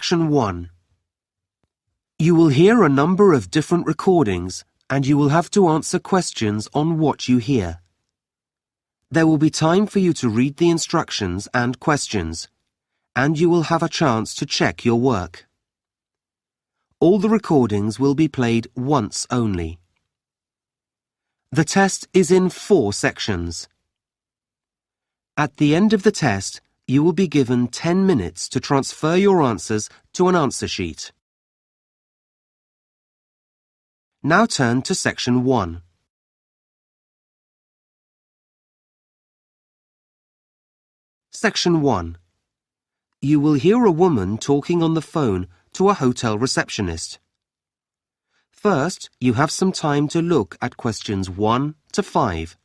Section 1. You will hear a number of different recordings and you will have to answer questions on what you hear. There will be time for you to read the instructions and questions, and you will have a chance to check your work. All the recordings will be played once only. The test is in 4 sections. At the end of the test, you will be given 10 minutes to transfer your answers to an answer sheet. Now turn to Section 1. Section 1. You will hear a woman talking on the phone to a hotel receptionist. First, you have some time to look at questions 1 to 5.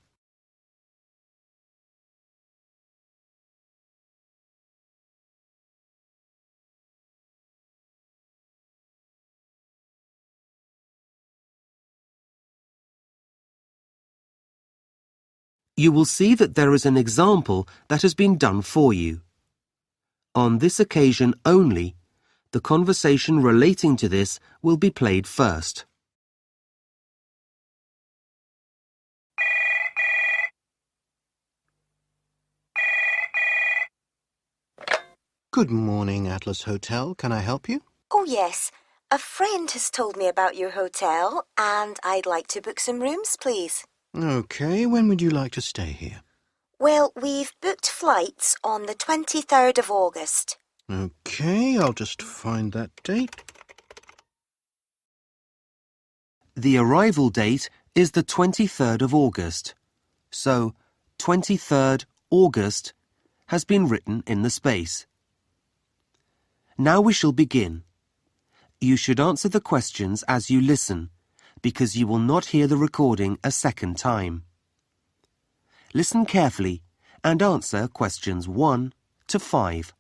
You will see that there is an example that has been done for you. On this occasion only, the conversation relating to this will be played first. Good morning, Atlas Hotel. Can I help you? Oh, yes. A friend has told me about your hotel and I'd like to book some rooms, please. Okay, when would you like to stay here? Well, we've booked flights on the 23rd of August. Okay, I'll just find that date. The arrival date is the 23rd of August, so 23rd August has been written in the space. Now we shall begin. You should answer the questions as you listen, because you will not hear the recording a second time. Listen carefully and answer questions 1 to 5.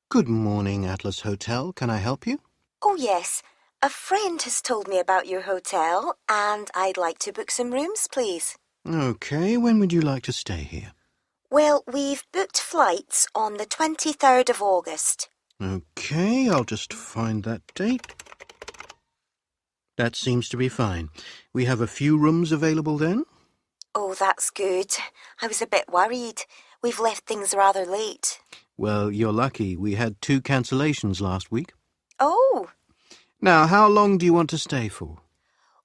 Good morning, Atlas Hotel. Can I help you? Oh, yes. A friend has told me about your hotel and I'd like to book some rooms, please. Okay, when would you like to stay here? Well, we've booked flights on the 23rd of August. Okay, I'll just find that date. That seems to be fine. We have a few rooms available then. Oh, that's good. I was a bit worried. We've left things rather late. Well, you're lucky. We had 2 cancellations last week. Oh, Now, how long do you want to stay for?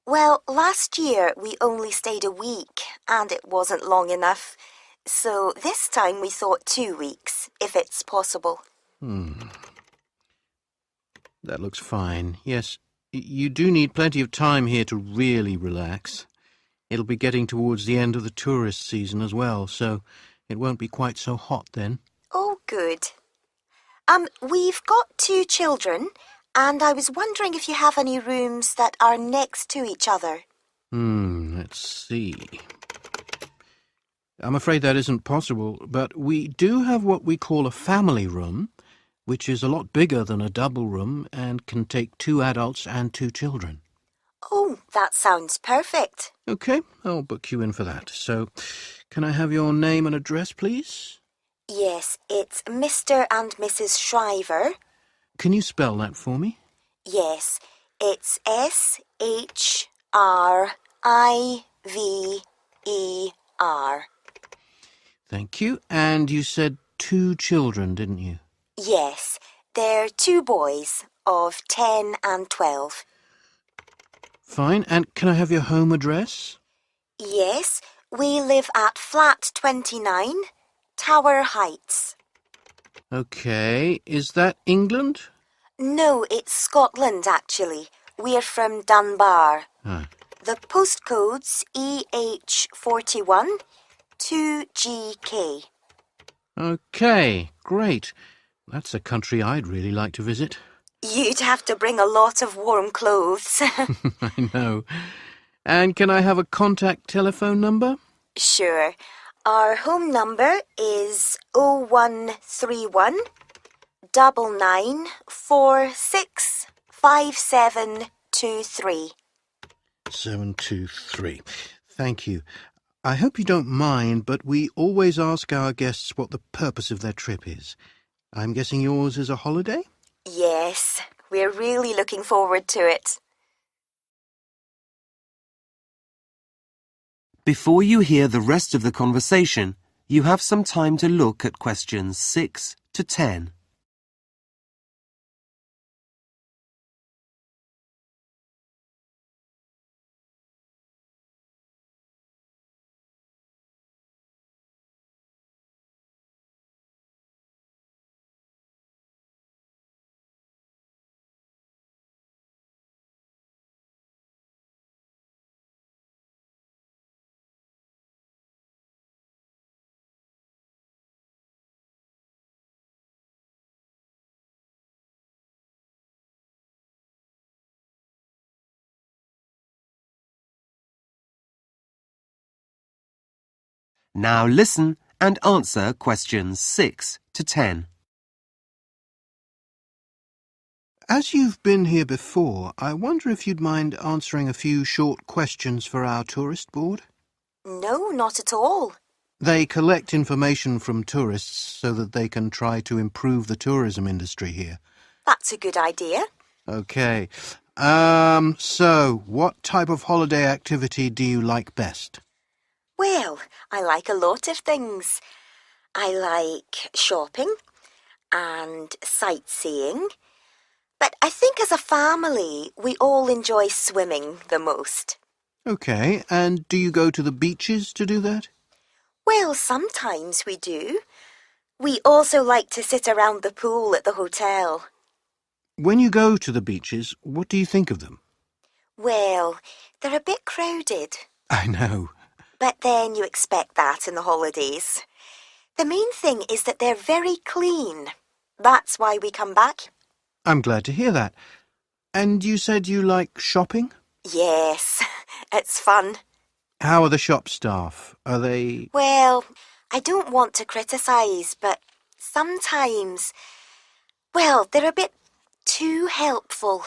well, last year we only stayed a week and it wasn't long enough. So this time we thought 2 weeks, if it's possible. That looks fine. Yes, you do need plenty of time here to really relax. It'll be getting towards the end of the tourist season as well, so it won't be quite so hot then. Oh, good. We've got 2 children, and I was wondering if you have any rooms that are next to each other. Let's see. I'm afraid that isn't possible, but we do have what we call a family room, which is a lot bigger than a double room and can take 2 adults and 2 children. Oh, that sounds perfect. Okay, I'll book you in for that. So, can I have your name and address, please? Yes, it's Mr. and Mrs. Shriver. Can you spell that for me? Yes, it's Shriver. Thank you. And you said 2 children, didn't you? Yes, they're 2 boys of 10 and 12. Fine. And can I have your home address? Yes, we live at flat 29, Tower Heights. Okay. Is that England? No, it's Scotland, actually. We're from Dunbar. Ah. The postcode's EH41 2GK. Okay, great. That's a country I'd really like to visit. You'd have to bring a lot of warm clothes. I know. And can I have a contact telephone number? Sure. Our home number is 0131 99465723. 723. Thank you. I hope you don't mind, but we always ask our guests what the purpose of their trip is. I'm guessing yours is a holiday? Yes, we're really looking forward to it. Before you hear the rest of the conversation, you have some time to look at questions 6 to 10. Now listen and answer questions 6 to 10. As you've been here before, I wonder if you'd mind answering a few short questions for our tourist board? No, not at all. They collect information from tourists so that they can try to improve the tourism industry here. That's a good idea. Okay. So what type of holiday activity do you like best? Well, I like a lot of things. I like shopping and sightseeing. But I think as a family, we all enjoy swimming the most. Okay, and do you go to the beaches to do that? Well, sometimes we do. We also like to sit around the pool at the hotel. When you go to the beaches, what do you think of them? Well, they're a bit crowded. I know. But then you expect that in the holidays. The main thing is that they're very clean. That's why we come back. I'm glad to hear that. And you said you like shopping? Yes, it's fun. How are the shop staff? Are they... Well, I don't want to criticise, but sometimes, well, they're a bit too helpful.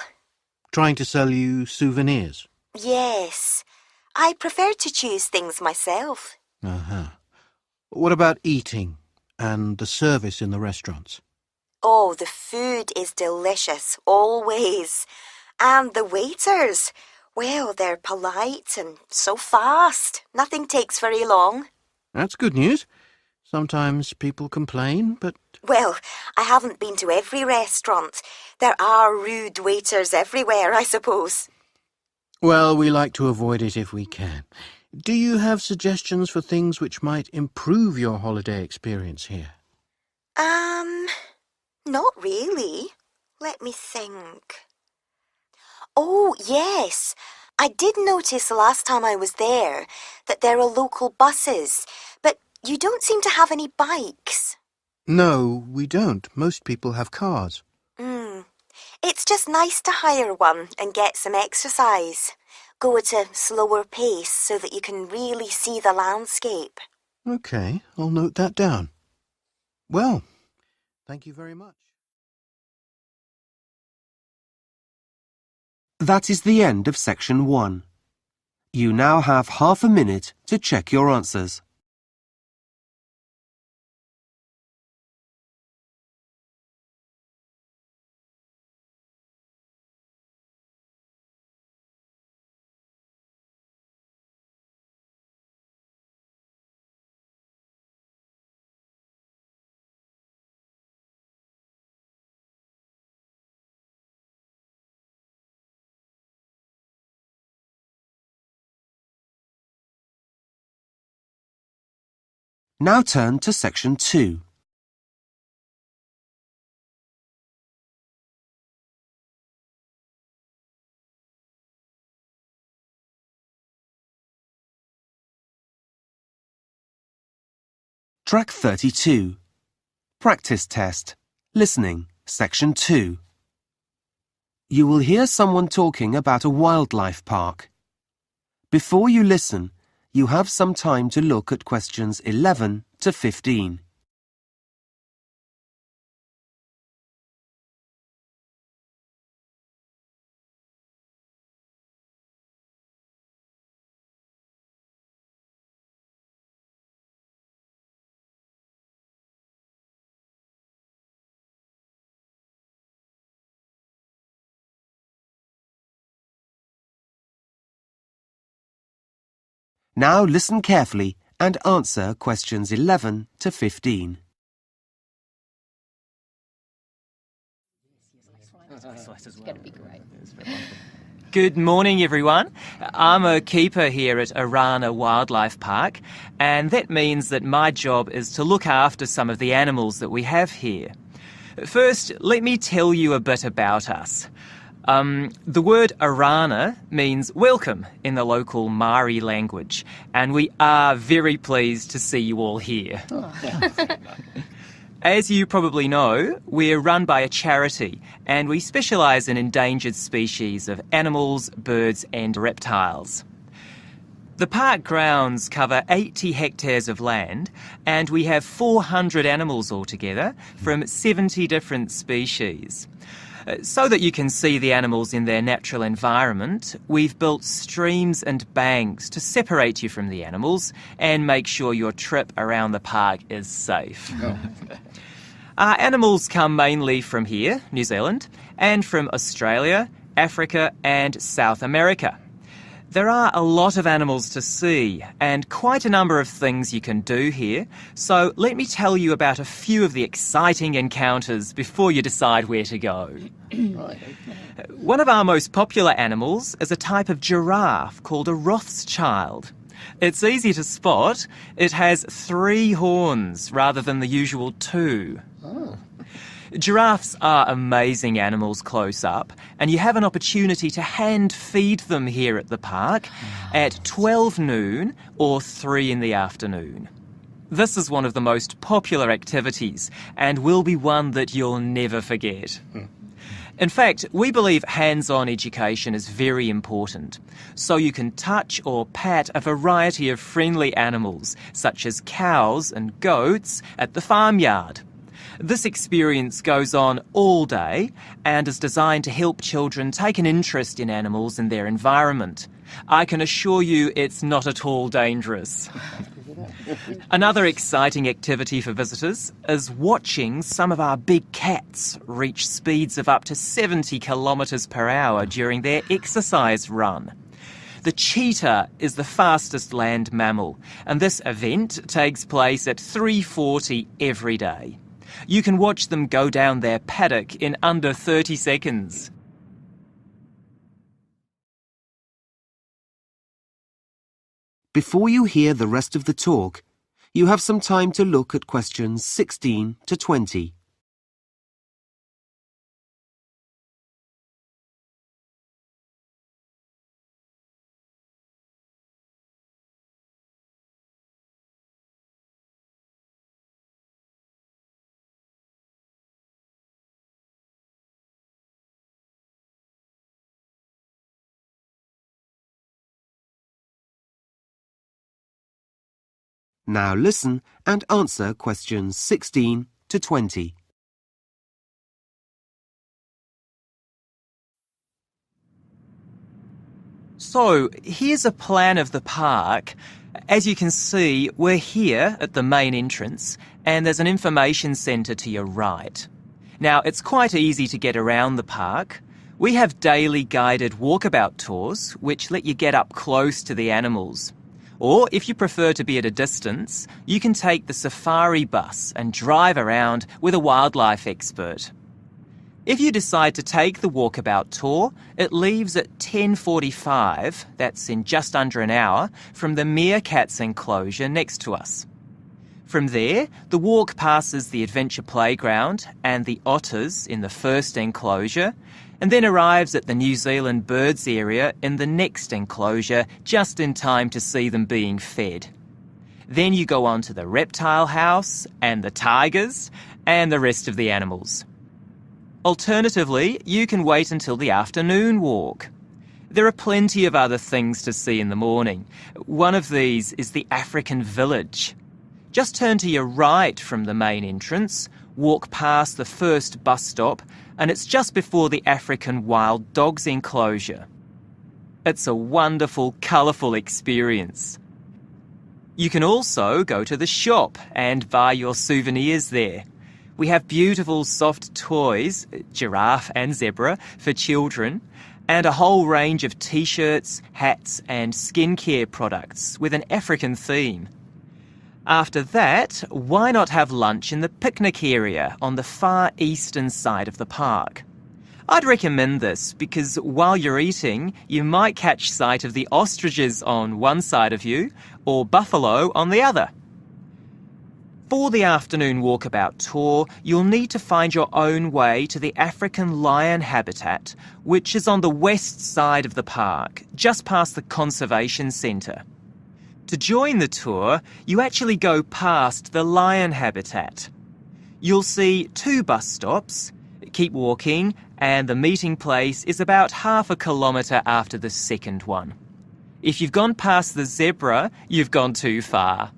trying to sell you souvenirs? Yes, I prefer to choose things myself. Uh-huh. What about eating and the service in the restaurants? Oh, the food is delicious, always. And the waiters, well, they're polite and so fast. Nothing takes very long. That's good news. Sometimes people complain, but... Well, I haven't been to every restaurant. There are rude waiters everywhere, I suppose. Well, we like to avoid it if we can. Do you have suggestions for things which might improve your holiday experience here? Not really. Let me think. Oh, yes. I did notice last time I was there that there are local buses, but you don't seem to have any bikes. No, we don't. Most people have cars. It's just nice to hire one and get some exercise. Go at a slower pace so that you can really see the landscape. Okay, I'll note that down. Well, thank you very much. That is the end of section 1. You now have half a minute to check your answers. Now turn to section 2. Track 32. Practice test. Listening. Section 2. You will hear someone talking about a wildlife park. Before you listen, you have some time to look at questions 11 to 15. Now listen carefully and answer questions 11 to 15. Good morning, everyone. I'm a keeper here at Arana Wildlife Park, and that means that my job is to look after some of the animals that we have here. First, let me tell you a bit about us. The word Arana means welcome in the local Māori language, and we are very pleased to see you all here. As you probably know, we're run by a charity, and we specialise in endangered species of animals, birds and reptiles. The park grounds cover 80 hectares of land, and we have 400 animals altogether from 70 different species. So that you can see the animals in their natural environment, we've built streams and banks to separate you from the animals and make sure your trip around the park is safe. Our animals come mainly from here, New Zealand, and from Australia, Africa and South America. There are a lot of animals to see and quite a number of things you can do here, so let me tell you about a few of the exciting encounters before you decide where to go. One of our most popular animals is a type of giraffe called a Rothschild. It's easy to spot. It has 3 horns rather than the usual 2. Giraffes are amazing animals close up, and you have an opportunity to hand feed them here at the park at 12 noon or 3 in the afternoon. This is one of the most popular activities and will be one that you'll never forget. In fact, we believe hands-on education is very important, so you can touch or pat a variety of friendly animals, such as cows and goats, at the farmyard. This experience goes on all day and is designed to help children take an interest in animals and their environment. I can assure you it's not at all dangerous. Another exciting activity for visitors is watching some of our big cats reach speeds of up to 70 kilometres per hour during their exercise run. The cheetah is the fastest land mammal, and this event takes place at 3:40 every day. You can watch them go down their paddock in under 30 seconds. Before you hear the rest of the talk, you have some time to look at questions 16 to 20. Now listen and answer questions 16 to 20. So, here's a plan of the park. As you can see, we're here at the main entrance, and there's an information centre to your right. Now, it's quite easy to get around the park. We have daily guided walkabout tours, which let you get up close to the animals. Or, if you prefer to be at a distance, you can take the safari bus and drive around with a wildlife expert. If you decide to take the walkabout tour, it leaves at 10:45, that's in just under an hour, from the meerkats enclosure next to us. From there, the walk passes the adventure playground and the otters in the first enclosure, and then arrives at the New Zealand birds area in the next enclosure, just in time to see them being fed. Then you go on to the reptile house and the tigers and the rest of the animals. Alternatively, you can wait until the afternoon walk. There are plenty of other things to see in the morning. One of these is the African village. Just turn to your right from the main entrance, walk past the first bus stop, and it's just before the African wild dogs enclosure. It's a wonderful, colourful experience. You can also go to the shop and buy your souvenirs there. We have beautiful soft toys, giraffe and zebra, for children, and a whole range of t-shirts, hats and skincare products with an African theme. After that, why not have lunch in the picnic area on the far eastern side of the park? I'd recommend this because while you're eating, you might catch sight of the ostriches on one side of you or buffalo on the other. For the afternoon walkabout tour, you'll need to find your own way to the African lion habitat, which is on the west side of the park, just past the conservation centre. To join the tour, you actually go past the lion habitat. You'll see 2 bus stops, keep walking, and the meeting place is about half a kilometre after the second one. If you've gone past the zebra, you've gone too far.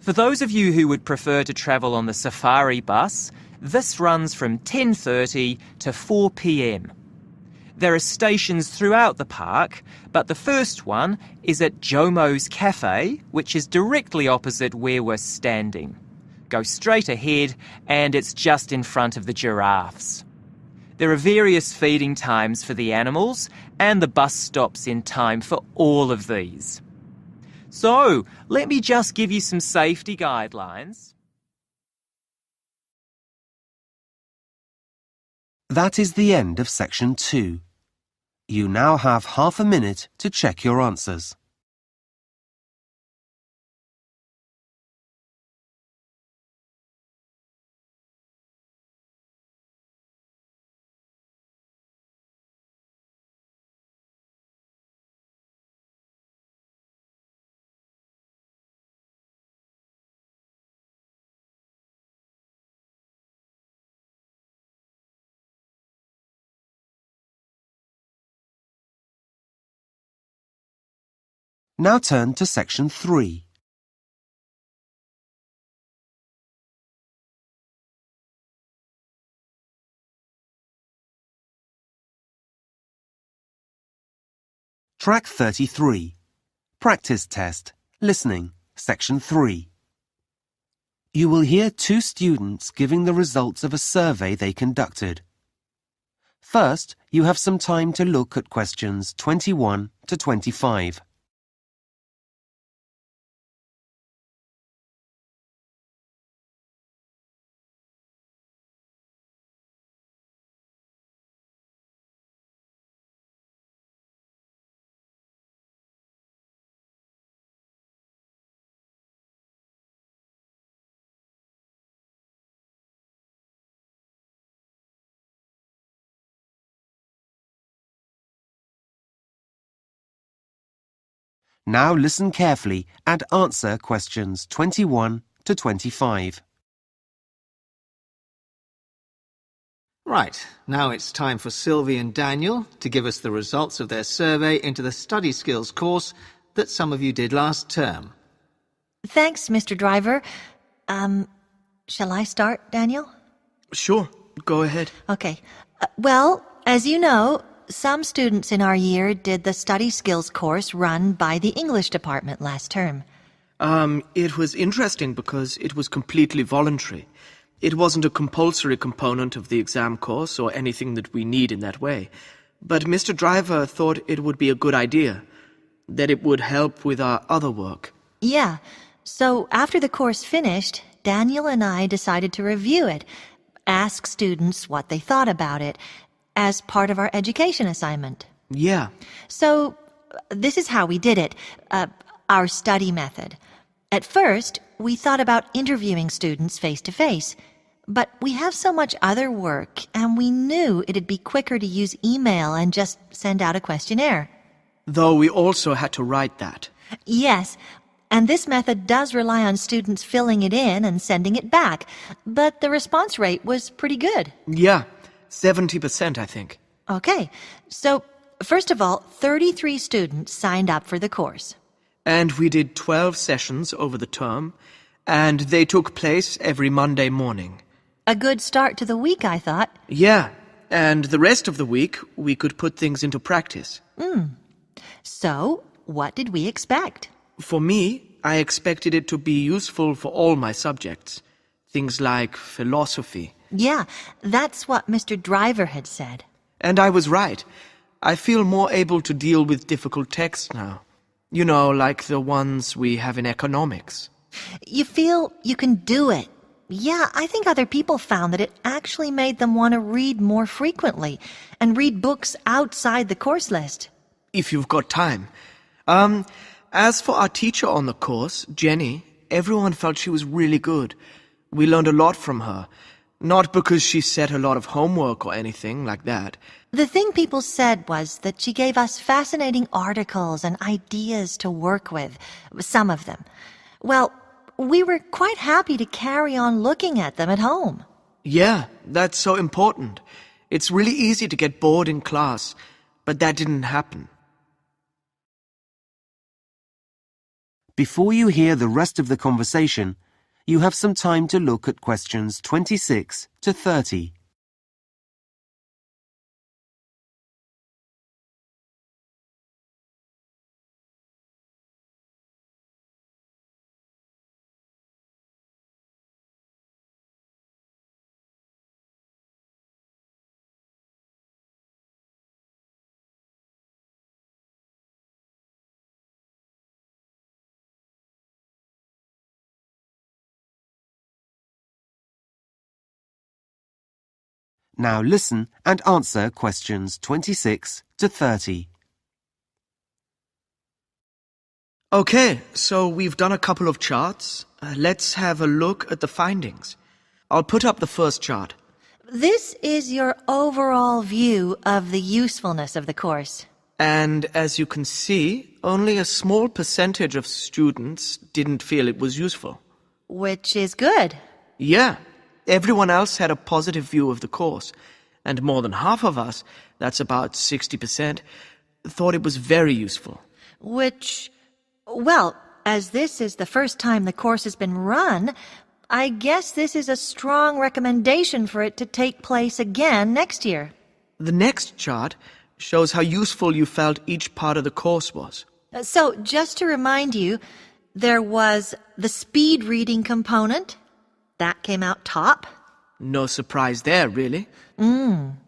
For those of you who would prefer to travel on the safari bus, this runs from 10:30 to 4 p.m. There are stations throughout the park, but the first one is at Jomo's Cafe, which is directly opposite where we're standing. Go straight ahead and it's just in front of the giraffes. There are various feeding times for the animals and the bus stops in time for all of these. So, let me just give you some safety guidelines. That is the end of section 2. You now have half a minute to check your answers. Now turn to section 3. Track 33. Practice test. Listening. Section 3. You will hear 2 students giving the results of a survey they conducted. First, you have some time to look at questions 21 to 25. Now listen carefully and answer questions 21 to 25. Right, now it's time for Sylvie and Daniel to give us the results of their survey into the study skills course that some of you did last term. Thanks, Mr. Driver. Shall I start, Daniel? Sure, go ahead. Okay. Well, as you know, some students in our year did the study skills course run by the English department last term. It was interesting because it was completely voluntary. It wasn't a compulsory component of the exam course or anything that we need in that way. But Mr. Driver thought it would be a good idea, that it would help with our other work. Yeah. So after the course finished, Daniel and I decided to review it, ask students what they thought about it, as part of our education assignment. Yeah. So this is how we did it, our study method. At first, we thought about interviewing students face-to-face, but we have so much other work, and we knew it'd be quicker to use email and just send out a questionnaire. Though we also had to write that. Yes, and this method does rely on students filling it in and sending it back, but the response rate was pretty good. Yeah, 70%, I think. Okay, so first of all, 33 students signed up for the course. And we did 12 sessions over the term, and they took place every Monday morning. A good start to the week, I thought. Yeah, and the rest of the week we could put things into practice. So, what did we expect? For me, I expected it to be useful for all my subjects. Things like philosophy. Yeah, that's what Mr. Driver had said. And I was right. I feel more able to deal with difficult texts now. You know, like the ones we have in economics. You feel you can do it. Yeah, I think other people found that it actually made them want to read more frequently and read books outside the course list. If you've got time. As for our teacher on the course, Jenny, everyone felt she was really good. We learned a lot from her. Not because she set a lot of homework or anything like that. The thing people said was that she gave us fascinating articles and ideas to work with, some of them. Well, we were quite happy to carry on looking at them at home. Yeah, that's so important. It's really easy to get bored in class, but that didn't happen. Before you hear the rest of the conversation, you have some time to look at questions 26 to 30. Now listen and answer questions 26 to 30. Okay, so we've done a couple of charts. Let's have a look at the findings. I'll put up the first chart. This is your overall view of the usefulness of the course. And as you can see, only a small percentage of students didn't feel it was useful. Which is good. Yeah, everyone else had a positive view of the course, and more than half of us, that's about 60%, thought it was very useful. Which, well, as this is the first time the course has been run, I guess this is a strong recommendation for it to take place again next year. The next chart shows how useful you felt each part of the course was. So, just to remind you, there was the speed reading component. That came out top. No surprise there, really. On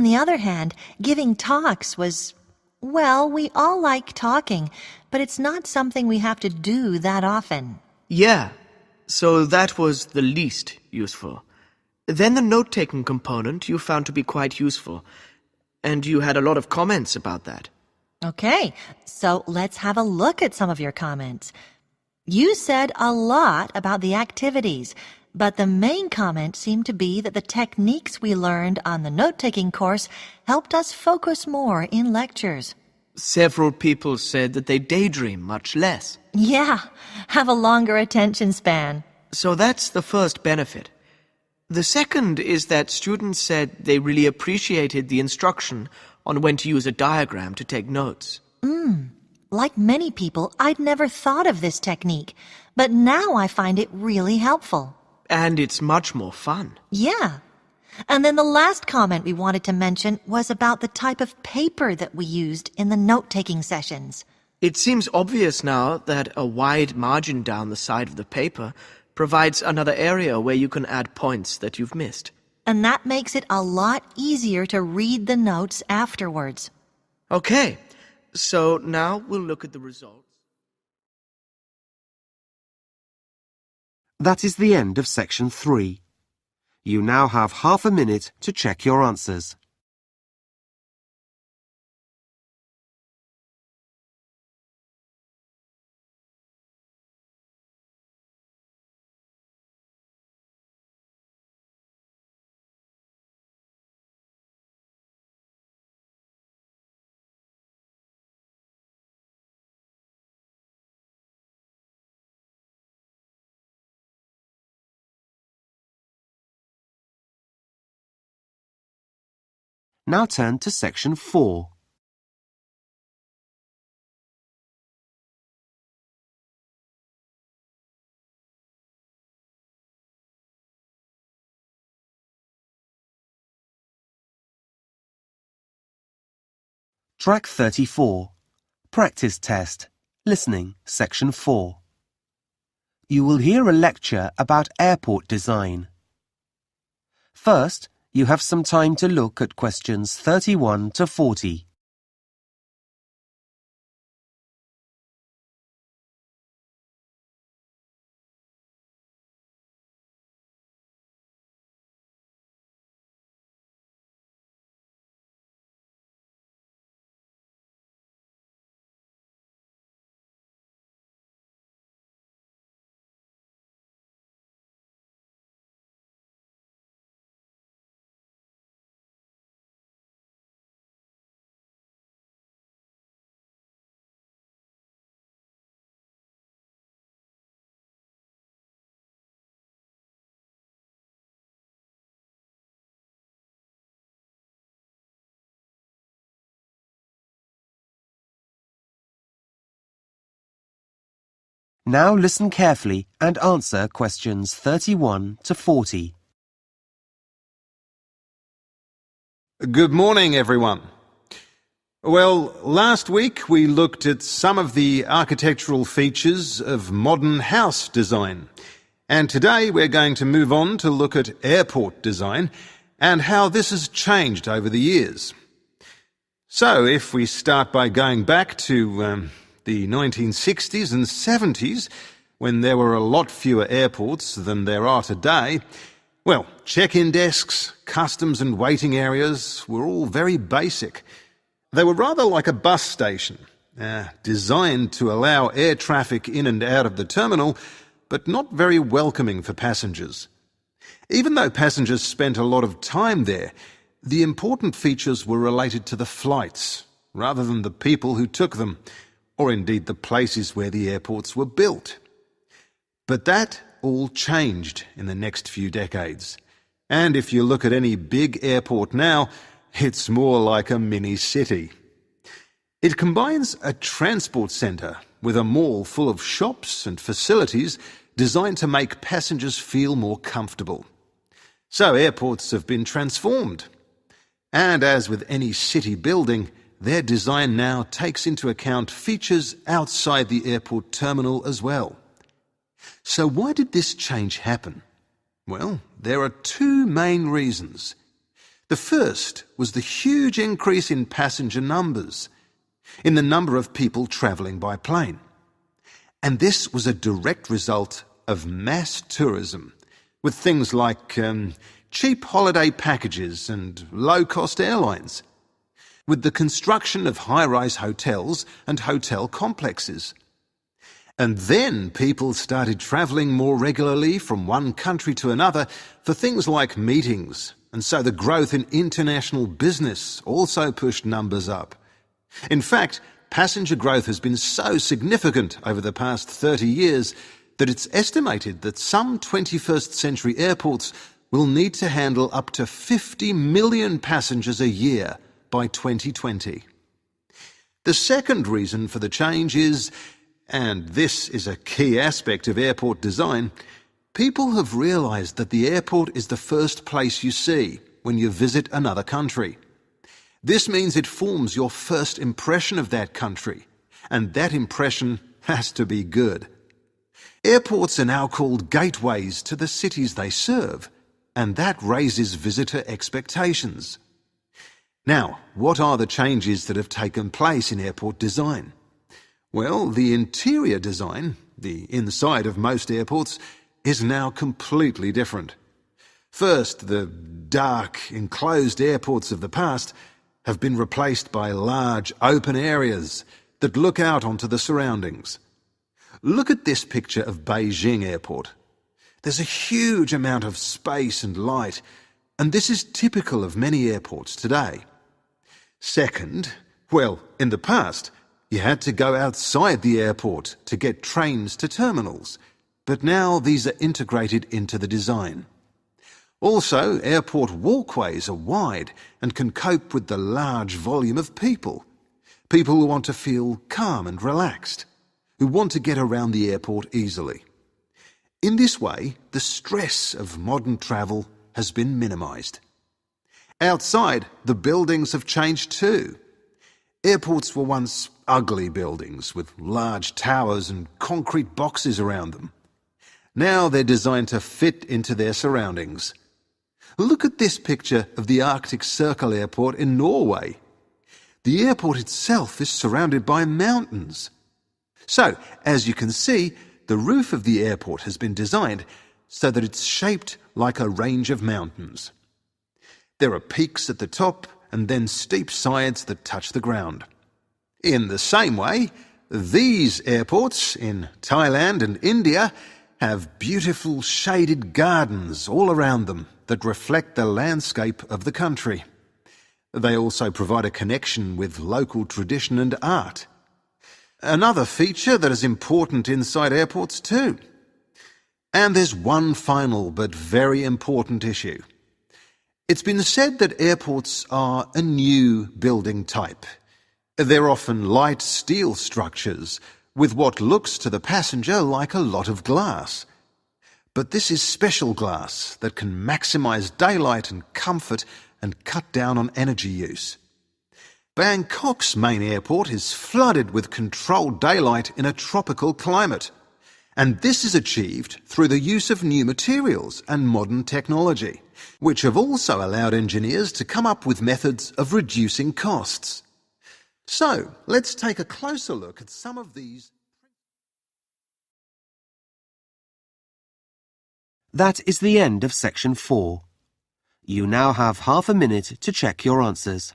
the other hand, giving talks was, well, we all like talking, but it's not something we have to do that often. Yeah, so that was the least useful. Then the note-taking component you found to be quite useful, and you had a lot of comments about that. Okay, so let's have a look at some of your comments. You said a lot about the activities, but the main comment seemed to be that the techniques we learned on the note-taking course helped us focus more in lectures. Several people said that they daydream much less. Yeah, have a longer attention span. So that's the first benefit. The second is that students said they really appreciated the instruction on when to use a diagram to take notes. Like many people, I'd never thought of this technique, but now I find it really helpful. And it's much more fun. Yeah. And then the last comment we wanted to mention was about the type of paper that we used in the note-taking sessions. It seems obvious now that a wide margin down the side of the paper provides another area where you can add points that you've missed. And that makes it a lot easier to read the notes afterwards. Okay, so now we'll look at the results. That is the end of section 3. You now have half a minute to check your answers. Now turn to section 4. Track 34. Practice test. Listening, section 4. You will hear a lecture about airport design. First, you have some time to look at questions 31 to 40. Now listen carefully and answer questions 31 to 40. Good morning, everyone. Well, last week we looked at some of the architectural features of modern house design. And today we're going to move on to look at airport design and how this has changed over the years. So if we start by going back to the 1960s and 70s, when there were a lot fewer airports than there are today, well, check-in desks, customs and waiting areas were all very basic. They were rather like a bus station, designed to allow air traffic in and out of the terminal, but not very welcoming for passengers. Even though passengers spent a lot of time there, the important features were related to the flights, rather than the people who took them, or indeed the places where the airports were built. But that all changed in the next few decades. And if you look at any big airport now, it's more like a mini-city. It combines a transport centre with a mall full of shops and facilities designed to make passengers feel more comfortable. So airports have been transformed. And as with any city building, their design now takes into account features outside the airport terminal as well. So why did this change happen? Well, there are two main reasons. The first was the huge increase in passenger numbers, in the number of people travelling by plane. And this was a direct result of mass tourism, with things like cheap holiday packages and low-cost airlines, with the construction of high-rise hotels and hotel complexes. And then people started travelling more regularly from one country to another for things like meetings, and so the growth in international business also pushed numbers up. In fact, passenger growth has been so significant over the past 30 years that it's estimated that some 21st century airports will need to handle up to 50 million passengers a year by 2020. The second reason for the change is, and this is a key aspect of airport design, people have realised that the airport is the first place you see when you visit another country. This means it forms your first impression of that country, and that impression has to be good. Airports are now called gateways to the cities they serve, and that raises visitor expectations. Now, what are the changes that have taken place in airport design? Well, the interior design, the inside of most airports, is now completely different. First, the dark, enclosed airports of the past have been replaced by large, open areas that look out onto the surroundings. Look at this picture of Beijing Airport. There's a huge amount of space and light, and this is typical of many airports today. Second, well, in the past, you had to go outside the airport to get trains to terminals, but now these are integrated into the design. Also, airport walkways are wide and can cope with the large volume of people. People who want to feel calm and relaxed, who want to get around the airport easily. In this way, the stress of modern travel has been minimised. Outside, the buildings have changed too. Airports were once ugly buildings with large towers and concrete boxes around them. Now they're designed to fit into their surroundings. Look at this picture of the Arctic Circle Airport in Norway. The airport itself is surrounded by mountains. So, as you can see, the roof of the airport has been designed so that it's shaped like a range of mountains. There are peaks at the top and then steep sides that touch the ground. In the same way, these airports in Thailand and India have beautiful shaded gardens all around them that reflect the landscape of the country. They also provide a connection with local tradition and art. Another feature that is important inside airports too. And there's one final but very important issue. It's been said that airports are a new building type. They're often light steel structures with what looks to the passenger like a lot of glass. But this is special glass that can maximise daylight and comfort and cut down on energy use. Bangkok's main airport is flooded with controlled daylight in a tropical climate. And this is achieved through the use of new materials and modern technology, which have also allowed engineers to come up with methods of reducing costs. So, let's take a closer look at some of these. That is the end of section 4. You now have half a minute to check your answers.